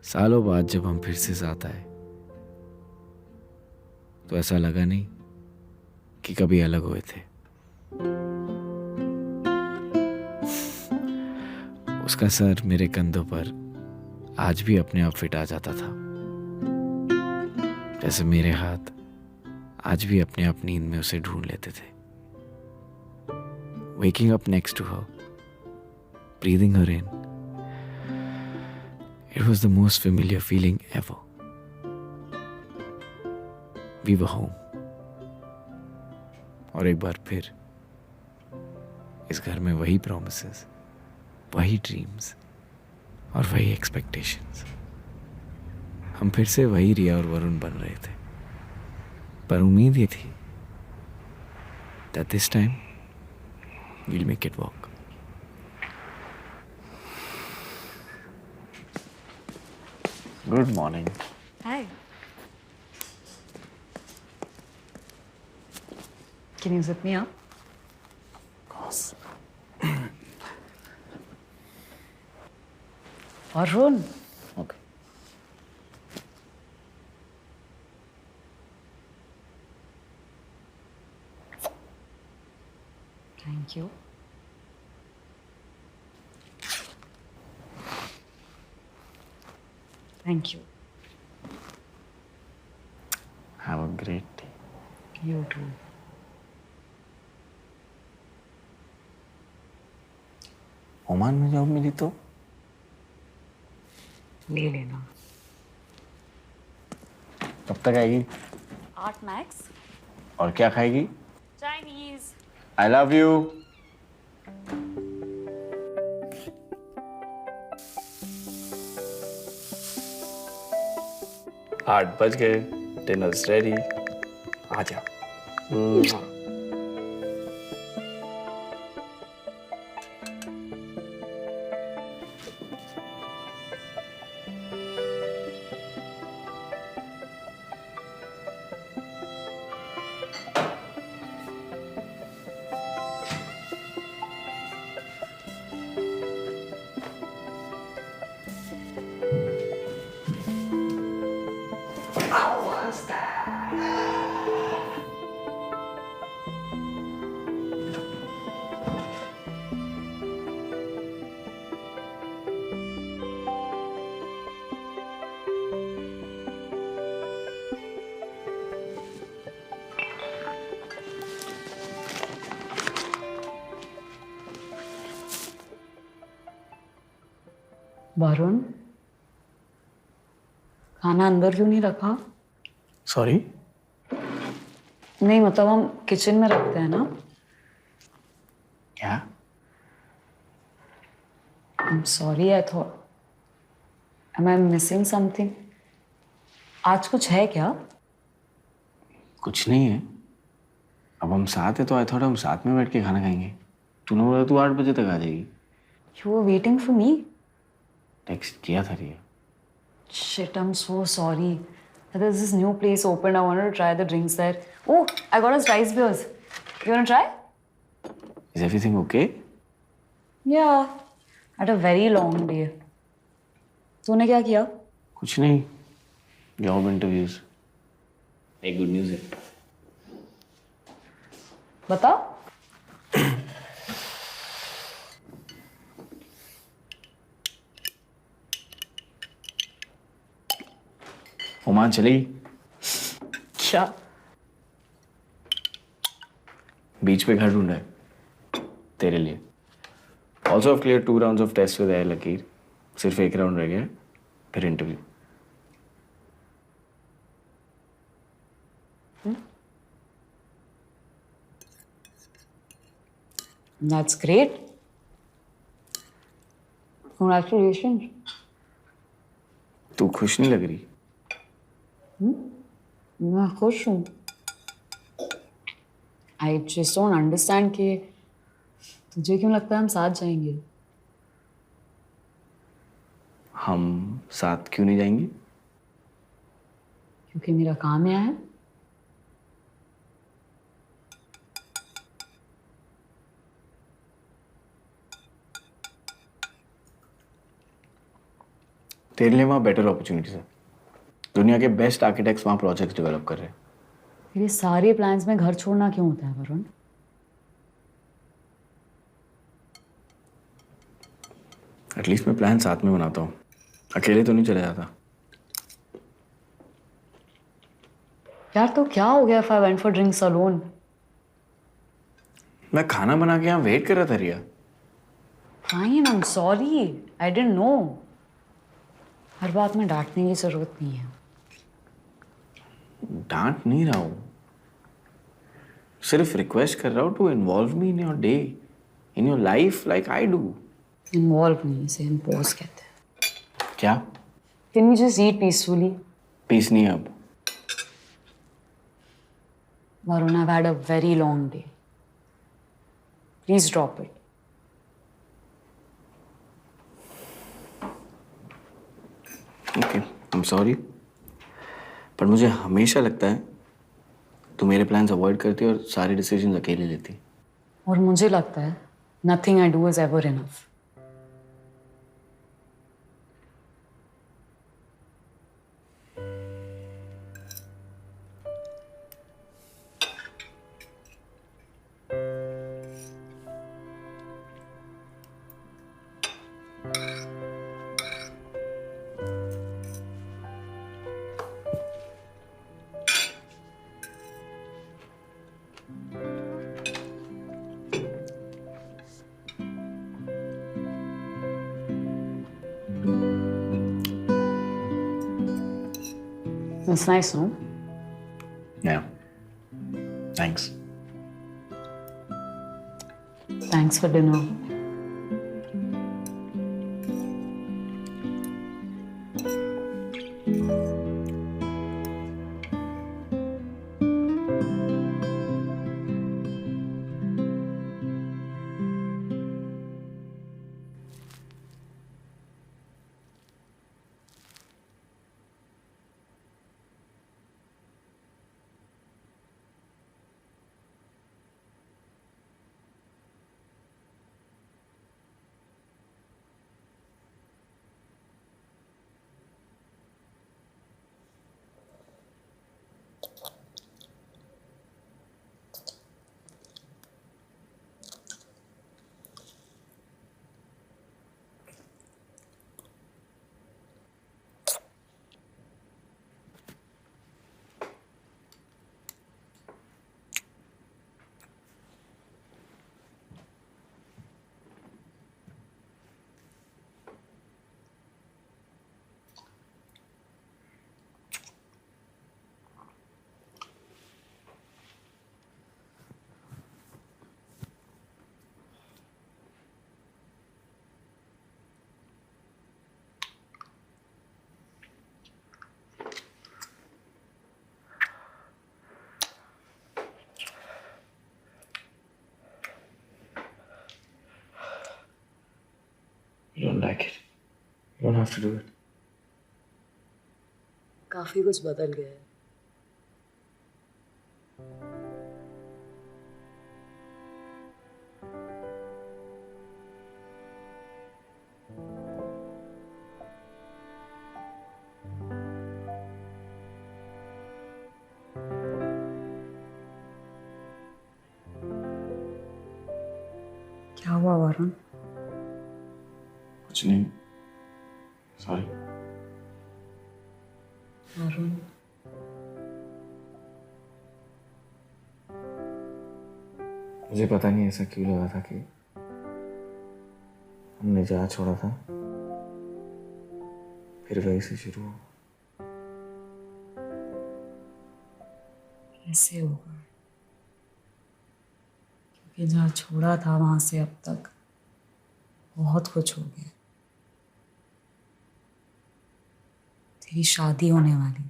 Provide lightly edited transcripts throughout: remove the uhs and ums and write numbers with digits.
सालों बाद जब हम फिर से साथ आए तो ऐसा लगा नहीं कि कभी अलग हुए थे। उसका सर मेरे कंधों पर आज भी अपने आप फिट आ जाता था, जैसे मेरे हाथ आज भी अपने आप नींद में उसे ढूंढ लेते थे। Waking up next to her, breathing her in, it was the most familiar feeling ever. We were home. और एक बार फिर इस घर में वही promises, वही ड्रीम्स और वही एक्सपेक्टेशंस। हम फिर से वही रिया और वरुण बन रहे थे, पर उम्मीद ये थी that this time we'll make it work. Good morning. Hi. Can you zip me up? Of course. Arun. Okay. Thank you. Thank you. Have a great day. You too. Oman में जॉब मिली तो ले लेना। कब तक आएगी 8 max. और क्या खाएगी? चाइनीज। I love you. 8 बज गए, डिनर्स रेडी, आजा। वरुण, खाना अंदर क्यों नहीं रखा? सॉरी? नहीं मतलब हम किचन में रखते हैं ना। क्या? I'm sorry, I thought. Am I missing something? आज कुछ है क्या? कुछ नहीं है। अब हम साथ हैं तो आई थॉट हम साथ में बैठ के खाना खाएंगे। तूने बोला तू 8 बजे तक आ जाएगी। You were waiting for me? Text किया था रिया। Shit, I'm so sorry. There's this new place opened. I wanted to try the drinks there. Oh, I got us rice beers. You wanna try? Is everything okay? Yeah. Had a very long day. तूने क्या किया? कुछ नहीं, job interviews. एक good news है। बता। Oman चलेगी? क्या? बीच पे घर ढूंढा है तेरे लिए। Also clear 2 rounds of test with air लकीर। सिर्फ एक राउंड रह गया, फिर इंटरव्यू। That's great. Congratulations. तू खुश नहीं लग रही? मैं खुश हूँ। I just don't understand कि तुझे क्यों लगता है हम साथ जाएंगे? हम साथ क्यों नहीं जाएंगे? क्योंकि मेरा काम यहाँ है। तेरे लिए वहाँ बेटर अपॉर्चुनिटीज है। दुनिया के बेस्ट आर्किटेक्ट्स वहाँ प्रोजेक्ट्स डेवलप कर रहे हैं। ये सारे प्लान्स में घर छोड़ना क्यों होता है वरुण? एटलीस्ट मैं प्लान साथ में बनाता हूँ, अकेले तो नहीं चला जाता। यार तो क्या हो गया if I went for drinks alone? मैं खाना बना के यहाँ वेट कर रहा था रिया। Fine, I'm sorry. I didn't know. हर बात में डांटने की जरूरत नहीं है। डांट नहीं रहा हूँ, सिर्फ रिक्वेस्ट कर रहा हूँ to involve me in your day, in your life like I do. Involve नहीं, इसे इम्पोज कहते हैं। क्या? Can we just eat peacefully? Peace नहीं अब। Varun, I've had a very long day. Please drop it. Okay, I am sorry, पर मुझे हमेशा लगता है तू मेरे प्लान्स अवॉइड करती और सारे डिसीजंस अकेले लेती। और मुझे लगता है nothing I do is ever enough. It's nice, no? Yeah, thanks. Thanks for dinner. You don't like it. You don't have to do it. काफी कुछ बदल गया है। क्या हुआ वरुण? कुछ नहीं, सॉरी। वरुण, मुझे पता नहीं ऐसा क्यों लगा था कि हमने जहाँ छोड़ा था फिर वहीं से शुरू हो। कैसे होगा? क्योंकि जहाँ छोड़ा था वहां से अब तक बहुत कुछ हो गया। तेरी शादी होने वाली थी।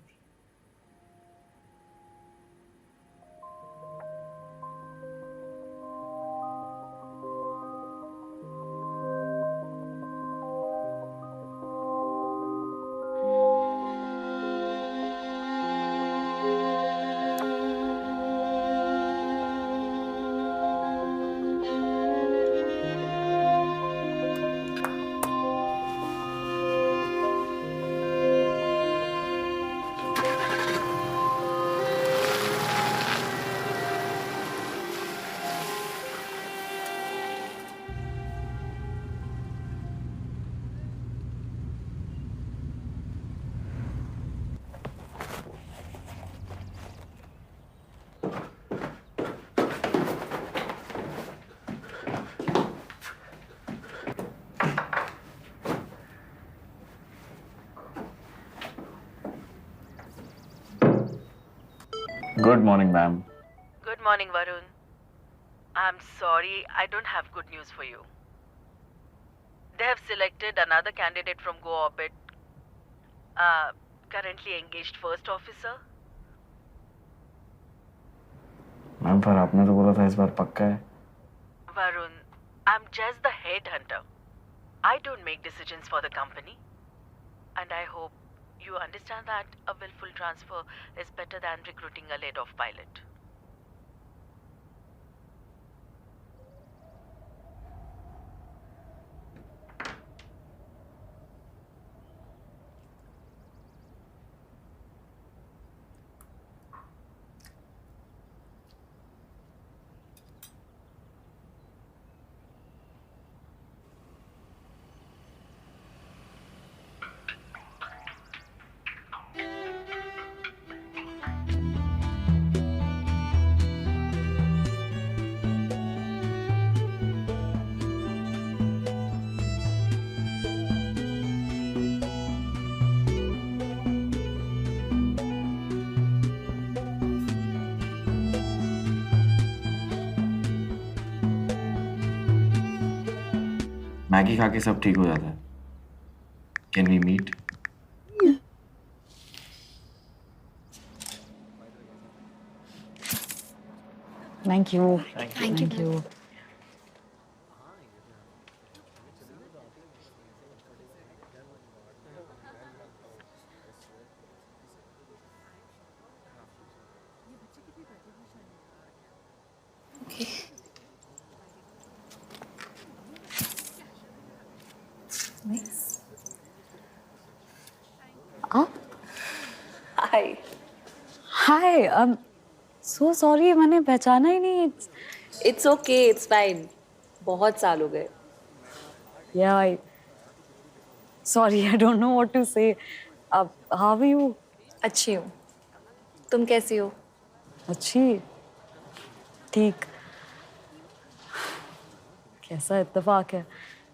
Good morning ma'am. Good morning, Varun. I'm sorry, I don't have good news for you. They have selected another candidate from Go Orbit, currently engaged first officer. Ma'am पर आपने तो बोला था इस बार पक्का है. Varun, I'm just the headhunter. I don't make decisions for the company. And I hope you understand that a willful transfer is better than recruiting a laid-off pilot. Maggi खा के सब ठीक हो जाता है. Can we meet? Thank you. Thank you. Hi. Hi. So sorry. मैंने पहचाना ही नहीं. It's okay, it's fine. बहुत साल हो गए. Yeah. Sorry, I don't know what to say. How are you? अच्छी हूँ. तुम कैसी हो? अच्छी. ठीक. कैसा इत्तेफाक है.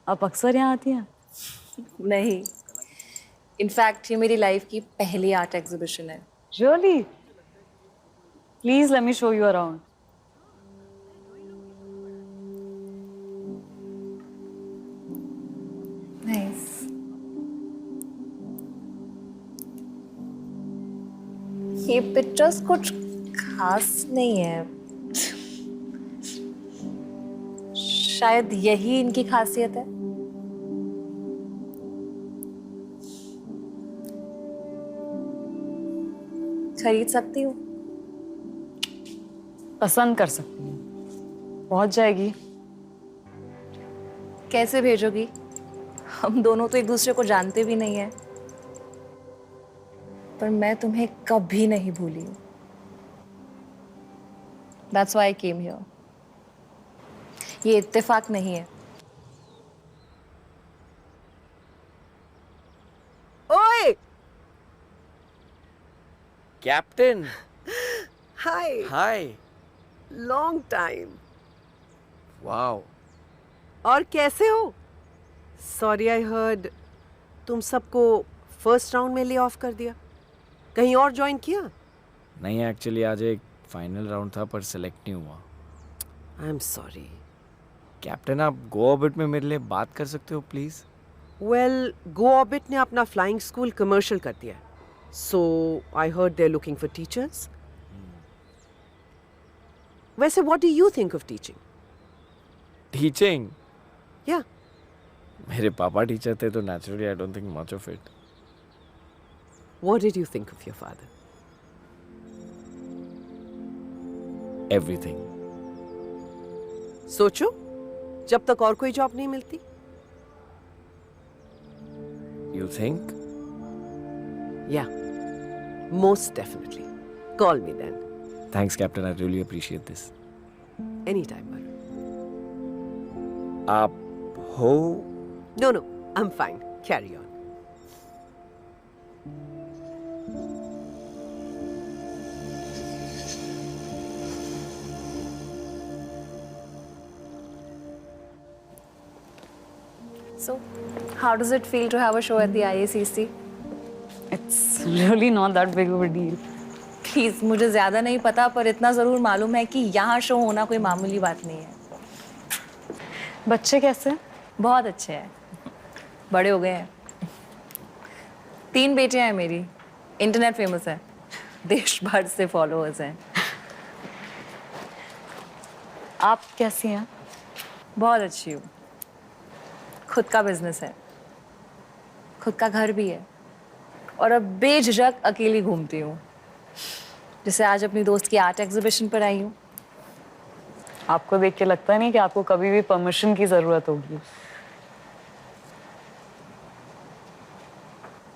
आप अक्सर यहाँ आती हैं? नहीं. इनफैक्ट ये मेरी लाइफ की पहली आर्ट एग्जीबिशन है. Really? Please let me show you around. Nice. ये पिक्चर्स कुछ खास नहीं है. शायद यही इनकी खासियत है. खरीद सकती हूँ. पसंद कर सकती हूँ. पहुँच जाएगी. कैसे भेजोगी? हम दोनों तो एक दूसरे को जानते भी नहीं है. पर मैं तुम्हें कभी नहीं भूली हूँ. That's why I came here. ये इत्तेफाक नहीं है. ओए! Captain. Hi. Hi. Long time. Wow. और कैसे हो? सॉरी आई हर्ड तुम सबको फर्स्ट राउंड में ले ऑफ कर दिया. कहीं और ज्वाइन किया? नहीं, एक्चुअली आज एक फाइनल राउंड था पर सेलेक्ट नहीं हुआ. I am sorry. कैप्टन, आप गो ऑर्बिट में मेरे लिए बात कर सकते हो प्लीज? वेल, गो ऑर्बिट ने अपना फ्लाइंग स्कूल कमर्शियल कर दिया. So I heard they are looking for teachers. वैसे what do you think of teaching? Teaching? या मेरे पापा टीचर थे तो naturally I don't think much of it. What did you think of your father? Everything. सोचो, जब तक और कोई जॉब नहीं मिलती. You think? Yeah, most definitely. Call me then. Thanks captain, I really appreciate this. Any time. आप हो? No, I'm fine. Carry on. So, how does it feel to have a show at the IACC? It's really not that big of a deal. Please, मुझे ज़्यादा नहीं पता पर इतना ज़रूर मालूम है कि यहाँ शो होना कोई मामूली बात नहीं है। बच्चे कैसे हैं? बहुत अच्छे हैं, बड़े हो गए हैं। 3 बेटे हैं मेरी, इंटरनेट फेमस है, देश भर से फॉलोअर्स हैं। आप कैसी हैं? बहुत अच्छी हूँ। खुद का बिजनेस है, खुद का घर भी है और अब बेझिझक अकेली घूमती हूँ। जैसे आज अपनी दोस्त की आर्ट एग्जीबिशन पर आई हूँ। आपको देख के लगता नहीं कि आपको कभी भी परमिशन की जरूरत होगी।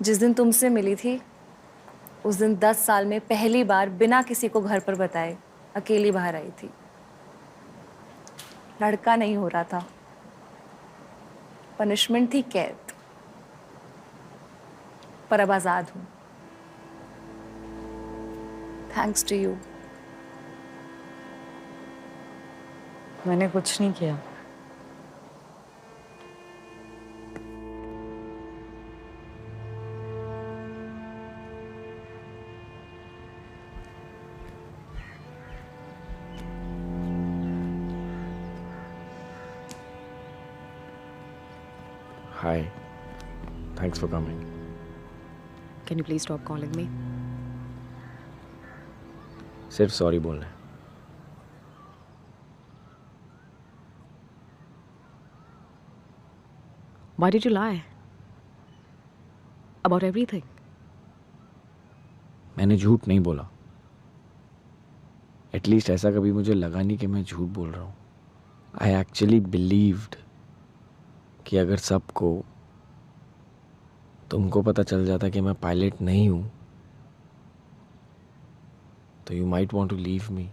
जिस दिन तुमसे मिली थी उस दिन 10 साल में पहली बार बिना किसी को घर पर बताए अकेली बाहर आई थी। लड़का नहीं हो रहा था, पनिशमेंट थी कैद, पर अब आजाद हूं थैंक्स टू यू। मैंने कुछ नहीं किया। Hi. Thanks for coming. Can you please stop calling me? सिर्फ सॉरी बोलना है। Why did you lie? About everything? मैंने झूठ नहीं बोला। एटलीस्ट ऐसा कभी मुझे लगा नहीं कि मैं झूठ बोल रहा हूँ। आई एक्चुअली बिलीव्ड कि अगर सबको तुमको पता चल जाता कि मैं पायलट नहीं हूँ तो you might want to leave me.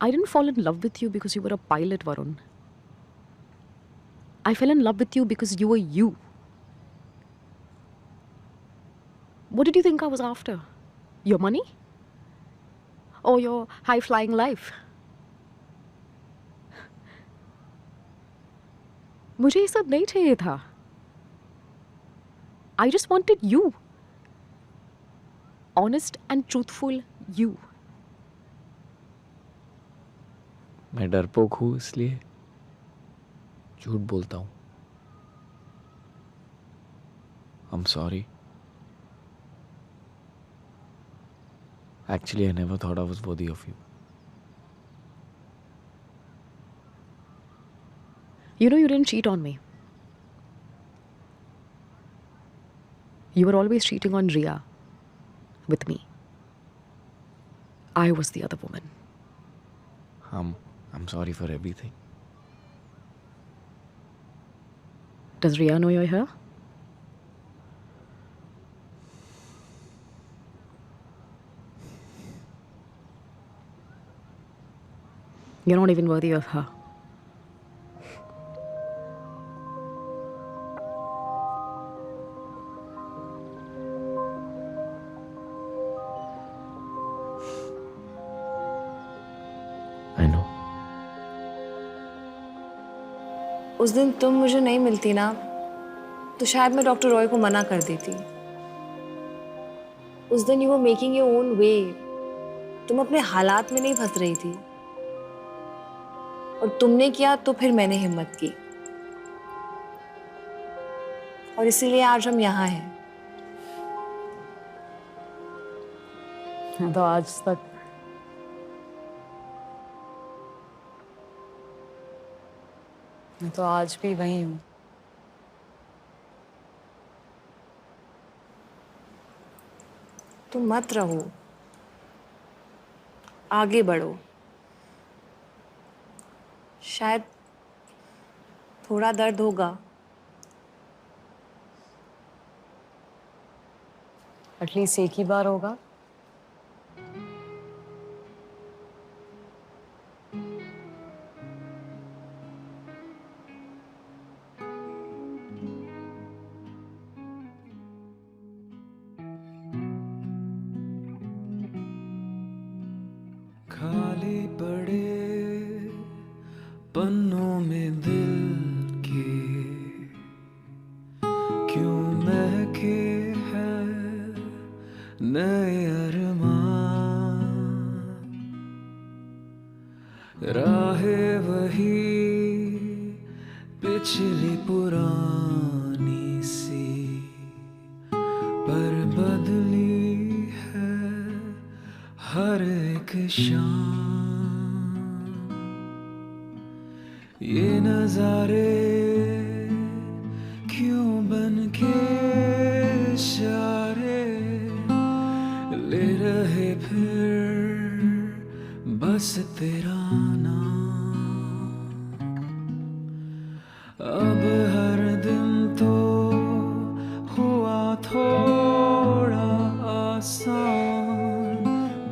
I didn't fall in love with you because you were a pilot, Varun. I fell in love with you because you were you. What did you think I was after? Your money? Or your high-flying life? मुझे ये सब नहीं चाहिए था। I just wanted you. Honest and truthful you. मैं डरपोक हूँ इसलिए झूठ बोलता हूँ। I'm sorry. Actually, I never thought I was worthy of you. You know you didn't cheat on me. You were always cheating on Ria with me. I was the other woman. I'm sorry for everything. Does Ria know you're here? You're not even worthy of her. I know. उस दिन तुम मुझे नहीं मिलती ना तो शायद मैं डॉक्टर रॉय को मना कर देती। उस दिन you were making your own way. तुम अपने हालात में नहीं फंस रही थी और तुमने किया तो फिर मैंने हिम्मत की और इसीलिए आज हम यहाँ हैं। तो आज तक मैं तो आज भी वही हूँ। तुम मत रहो, आगे बढ़ो। शायद थोड़ा दर्द होगा, एटलीस्ट एक ही बार होगा। खाली पड़े पन्नों में दिल के क्यों महके है नए अरमान, राहें वही पिछली पुरानी सी, पर बदली है हर एक शाम। ये नजारे क्यों बन के इशारे ले रहे फिर बस तेरा नाम। अब हर दिन तो हुआ थोड़ा आसान,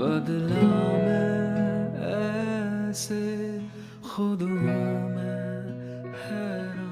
बदला मैं ऐसे खुद हूँ मैं हैरान।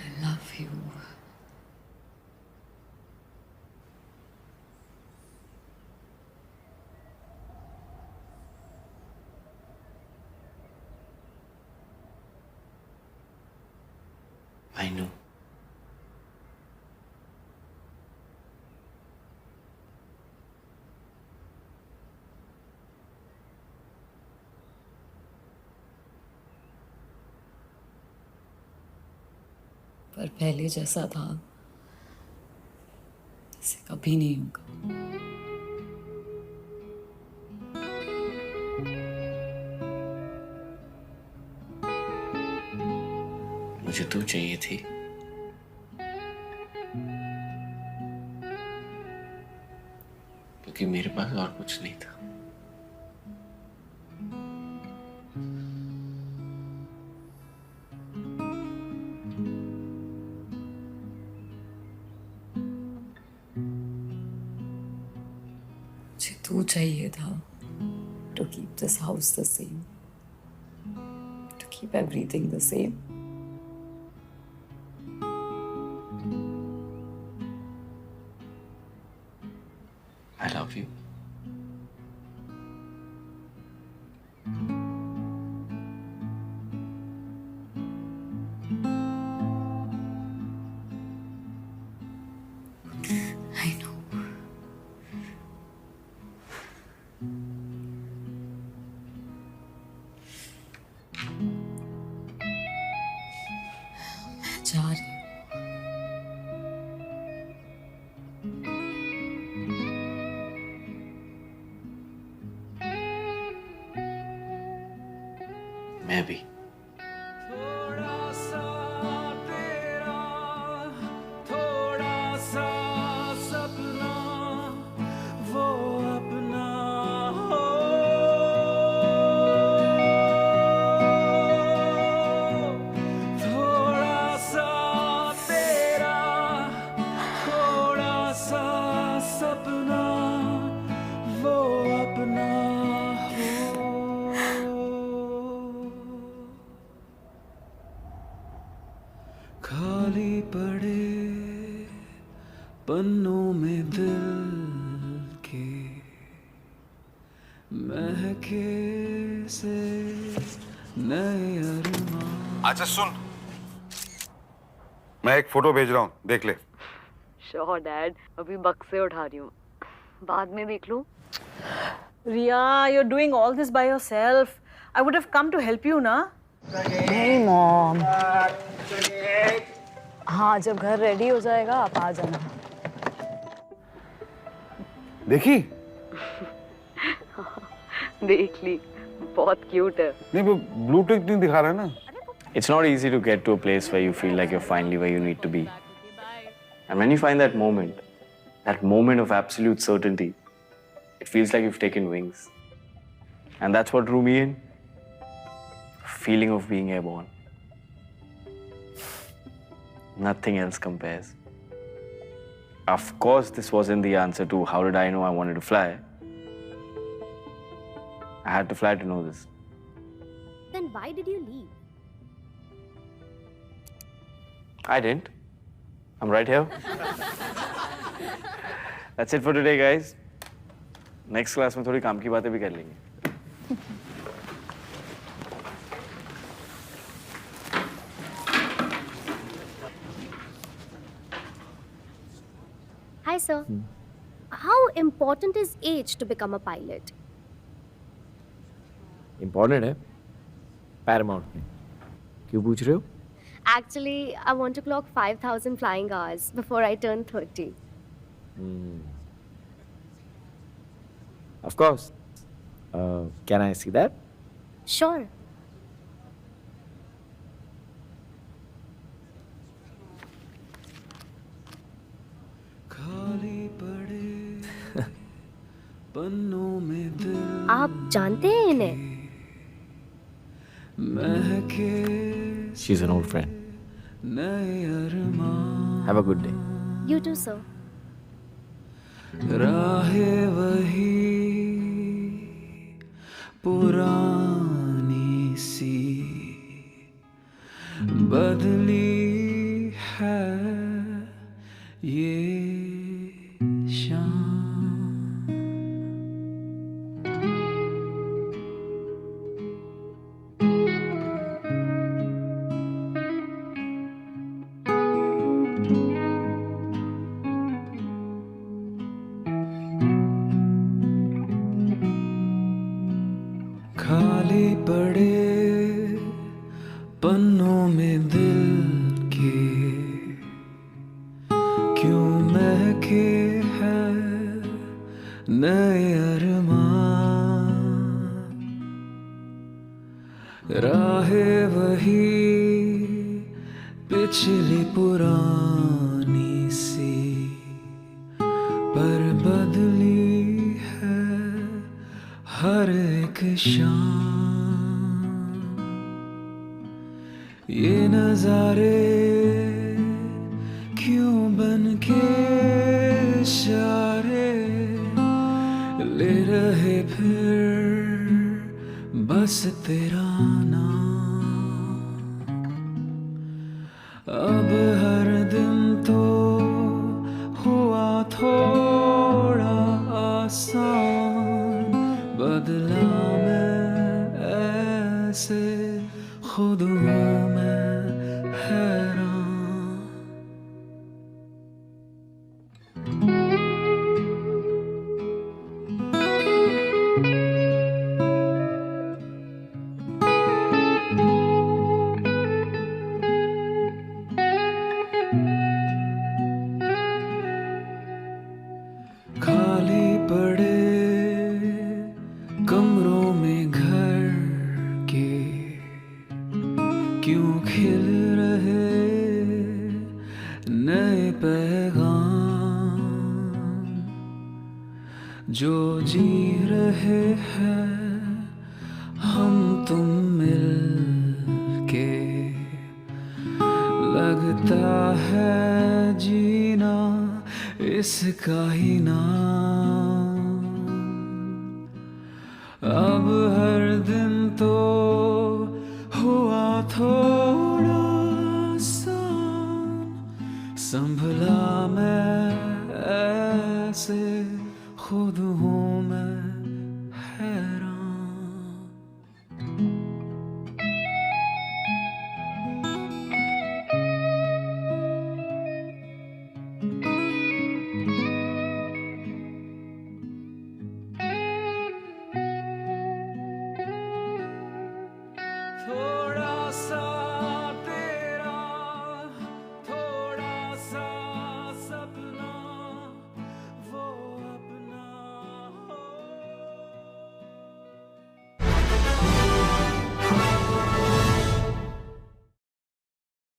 I love you. I know. पर पहले जैसा था ऐसे कभी नहीं होगा। मुझे तू चाहिए थी, क्योंकि मेरे पास और कुछ नहीं था। मुझे तू चाहिए था to keep this house the same, to keep everything the same. I love you. I know. मैं जा रही हूँ। मैं भी। थोड़ा सा तेरा, थोड़ा सा सपना, वो अपना हो। थोड़ा सा तेरा, थोड़ा सा सपना, वो अपना हो। खाली पड़े पन्नों में दिल के महके से नए अरमान। अच्छा सुन, मैं एक फोटो भेज रहा हूँ, देख ले। श्योर डैड, अभी बक्से से उठा रही हूँ, बाद में देख लूँ। Riya, you're doing all this by yourself. I would have come to help you, na? नहीं मॉम, हाँ जब घर रेडी हो जाएगा आप आ जाना। देखी? देख ली, बहुत क्यूट है। नहीं वो ब्लू टिक नहीं दिखा रहा है ना? It's not easy to get to a place where you feel like you're finally where you need to be. And when you find that moment of absolute certainty, it feels like you've taken wings. And that's what drew me in. Feeling of being airborne. Nothing else compares. Of course, this wasn't the answer to how did I know I wanted to fly. I had to fly to know this. Then why did you leave? I didn't. I'm right here. That's it for today, guys. Next class में थोड़ी काम की बातें भी कर लेंगे. Hi, sir. How important is age to become a pilot? Important है Paramount में। क्यों पूछ रहे हो? Actually, I want to clock 5,000 flying hours before I turn 30. Of course. Can I see that? Sure. खाली पड़े पन्नों में दिल आप जानते हैं इन्हें? महके She's an old friend. नए अरमान Have a good day. You too, sir. राहें वही पुरानी सी बदली है ये शाम। खाली पड़े पन्नों में दिल के क्यों महके है नए अरमान। राहें वही पिछली पुरानी सी पर बदली है हर एक शाम। ये नजारे क्यों बन के इशारे ले रहे फिर बस तेरा नाम। अब हर दिन तो हुआ थोड़ा आसान बदला मैं ऐसे खुद हूँ मैं हैरान। खाली पड़े कमरों में घर के क्यों खिल रहे नए पैगाम जो जी रहे हैं हम तुम मिल के। लगता है जीना इसका ही नाम। अब हर दिन तो हुआ थोड़ा आसान संभला मैं ऐसे खुद हूँ मैं हैरान। थोड़ा